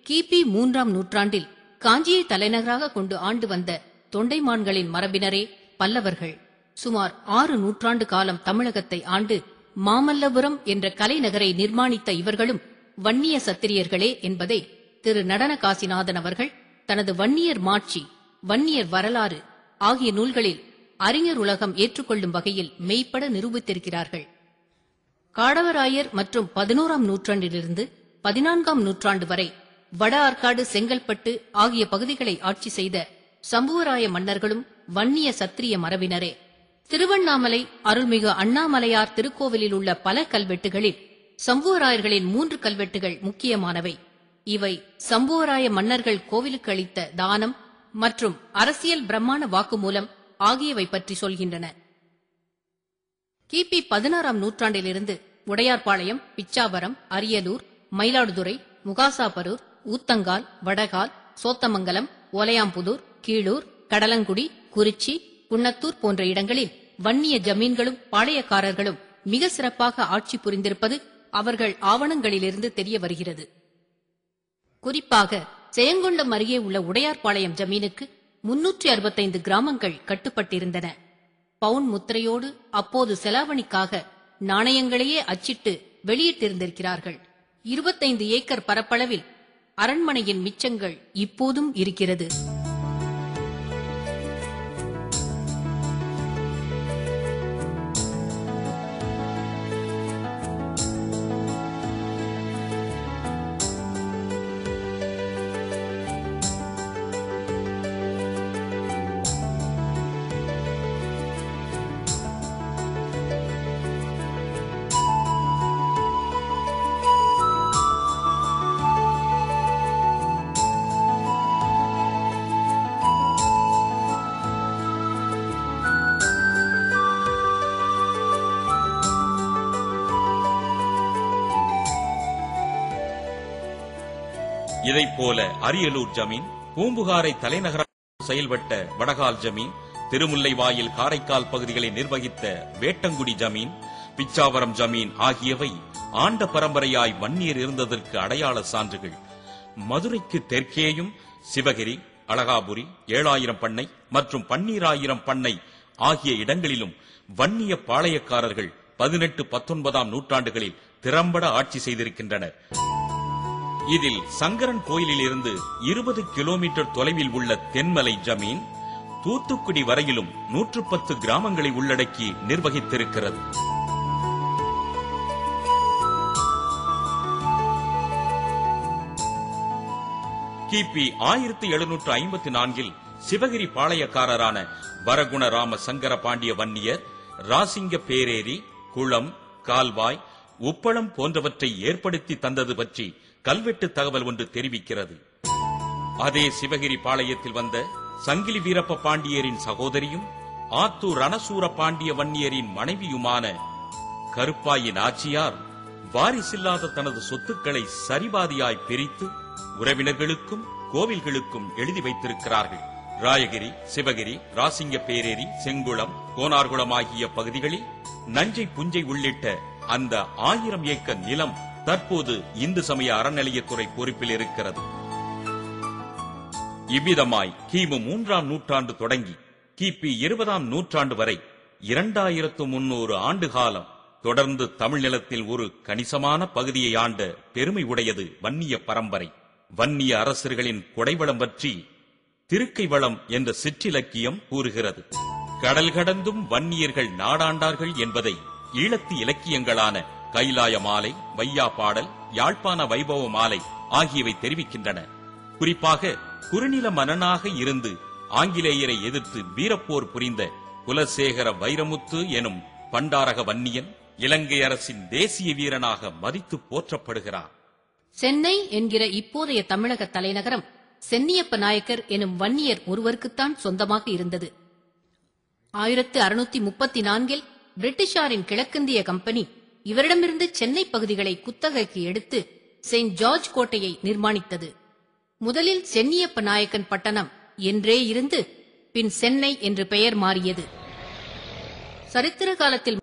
கிபி 3ஆம் நூற்றாண்டில் காஞ்சியை தலைநகராக கொண்டு ஆண்டு வந்த தொண்டைமான்களின் மரபினரே பல்லவர்கள். சுமார் 6 நூற்றாண்டு காலம் தமிழகத்தை ஆண்டு மாமல்லபுரம் என்ற கலைநகரை நிர்மாணித்த இவர்களும் வன்னிய சத்திரியர்களே என்பதை திரு நடன காசிநாதன் அவர்கள் தனது வன்னியர் மாட்சி, வன்னியர் வரலாறு ஆகிய நூல்களில் அறிஞர் உலகம் ஏற்றுக்கொள்ளும் வகையில் மெய்ப்பட நிரூபித்திருக்கிறார்கள். காடவராயர் மற்றும் 11ஆம் நூற்றாண்டிலிருந்து 14ஆம் நூற்றாண்டு வரை வட ஆற்காடு, செங்கல்பட்டு ஆகிய பகுதிகளை ஆட்சி செய்த சம்புவராய மன்னர்களும் வன்னிய சத்திரிய மரபினரே. திருவண்ணாமலை அருள்மிகு அண்ணாமலையார் திருக்கோவிலில் உள்ள பல கல்வெட்டுகளில் சம்புவராயர்களின் 3 கல்வெட்டுகள் முக்கியமானவை. இவை சம்புவராய மன்னர்கள் கோவிலுக்கு அளித்த தானம் மற்றும் அரசியல் பிரம்மாண வாக்குமூலம் ஆகியவை பற்றி சொல்கின்றன. கிபி 16ஆம் நூற்றாண்டிலிருந்து உடையார்பாளையம், பிச்சாவரம், அரியலூர், மயிலாடுதுறை, முகாசாபரூர், ஊத்தங்கால், வடகால், சோத்தமங்கலம், ஓலையாம்புதூர், கீழூர், கடலங்குடி, குறிச்சி, குன்னத்தூர் போன்ற இடங்களில் வன்னிய ஜமீன்களும் பாளையக்காரர்களும் மிக சிறப்பாக ஆட்சி புரிந்திருப்பது அவர்கள் ஆவணங்களிலிருந்து தெரிய வருகிறது. குறிப்பாக செயங்கொண்டம் அருகே உள்ள உடையார்பாளையம் ஜமீனுக்கு 365 கிராமங்கள் கட்டுப்பட்டிருந்தன. பவுன் முத்திரையோடு அப்போது செலாவணிக்காக நாணயங்களையே அச்சிட்டு வெளியிட்டிருந்திருக்கிறார்கள். 25 ஏக்கர் பரப்பளவில் அரண்மனையின் மிச்சங்கள் இப்போதும் இருக்கிறது. இதைப்போல அரியலூர் ஜமீன், பூம்புகாரை தலைநகராக செயல்பட்ட வடகால் ஜமீன், திருமுல்லைவாயில் காரைக்கால் பகுதிகளை நிர்வகித்த வேட்டங்குடி ஜமீன், பிச்சாவரம் ஜமீன் ஆகியவை ஆண்ட பரம்பரையாய் வன்னியர் இருந்ததற்கு அடையாள சான்றுகள். மதுரைக்கு தெற்கேயும் சிவகிரி, அழகாபுரி, 7000 பண்ணை மற்றும் 12000 பண்ணை ஆகிய இடங்களிலும் வன்னிய பாளையக்காரர்கள் 18, 19ஆம் நூற்றாண்டுகளில் திறம்பட ஆட்சி செய்திருக்கின்றனர். இதில் சங்கரன் கோயிலில் இருந்து 20 கிலோமீட்டர் தொலைவில் உள்ள தென்மலை ஜமீன் தூத்துக்குடி வரையிலும் 110 கிராமங்களை உள்ளடக்கி நிர்வகித்திருக்கிறது. கிபி 1754இல் சிவகிரி பாளையக்காரரான வரகுணராம சங்கர பாண்டிய வன்னியர் ராசிங்க பேரேரி, குளம், கால்வாய், உப்பளம் போன்றவற்றை ஏற்படுத்தி தந்தது பற்றி கல்வெட்டு தகவல் ஒன்று தெரிவிக்கிறது. அதே சிவகிரி பாளையத்தில் வந்த சங்கிலி வீரப்ப பாண்டியரின் சகோதரியும் ஆத்தூர் ரணசூர பாண்டிய வன்னியரின் மனைவியுமான கருப்பாயின் ஆட்சியார் வாரிசில்லாத தனது சொத்துக்களை சரிபாதியாய் பிரித்து உறவினர்களுக்கும் கோவில்களுக்கும் எழுதி வைத்திருக்கிறார்கள். ராயகிரி, சிவகிரி, ராசிங்க பேரேரி, செங்குளம், கோனார்குளம் ஆகிய பகுதிகளில் நஞ்சை புஞ்சை உள்ளிட்ட அந்த 1000 ஏக்கர் நிலம் தற்போது இந்து சமய அறநிலையத்துறை பொறுப்பில் இருக்கிறது. இவ்விதமாய் கிமு 3ஆம் நூற்றாண்டு தொடங்கி கிபி 20ஆம் நூற்றாண்டு வரை 2300 ஆண்டு காலம் தொடர்ந்து தமிழ் நிலத்தில் ஒரு கணிசமான பகுதியை ஆண்ட பெருமை உடையது வன்னிய பரம்பரை. வன்னிய அரசர்களின் கொடைவளம் பற்றி திருக்கை வளம் என்ற சிற்றிலக்கியம் கூறுகிறது. கடல் கடந்தும் வன்னியர்கள் நாடாண்டார்கள் என்பதை ஈழத்து இலக்கியங்களான கைலாய மாலை, வையா பாடல், யாழ்ப்பாண வைபவ மாலை ஆகியவை தெரிவிக்கின்றன. குறிப்பாக குறுநில மன்னனாக இருந்து ஆங்கிலேயரை எதிர்த்து வீரப்போர் புரிந்த குலசேகர வைரமுத்து எனும் பண்டாரக வன்னியன் இலங்கை அரசின் தேசிய வீரனாக மதித்து போற்றப்படுகிறார். சென்னை என்கிற இப்போதைய தமிழக தலைநகரம் சென்னியப்ப நாயக்கர் எனும் வன்னியர் ஒருவருக்குத்தான் சொந்தமாக இருந்தது. 1634இல் பிரிட்டிஷாரின் கிழக்கிந்திய கம்பெனி இவரிடமிருந்து சென்னை பகுதிகளை குத்தகைக்கு எடுத்து செயின்ட் ஜார்ஜ் கோட்டையை நிர்மாணித்தது. முதலில் சென்னியப்ப நாயக்கன் பட்டணம் என்றே இருந்து பின் சென்னை என்று பெயர் மாறியது. சரித்திர காலத்தில்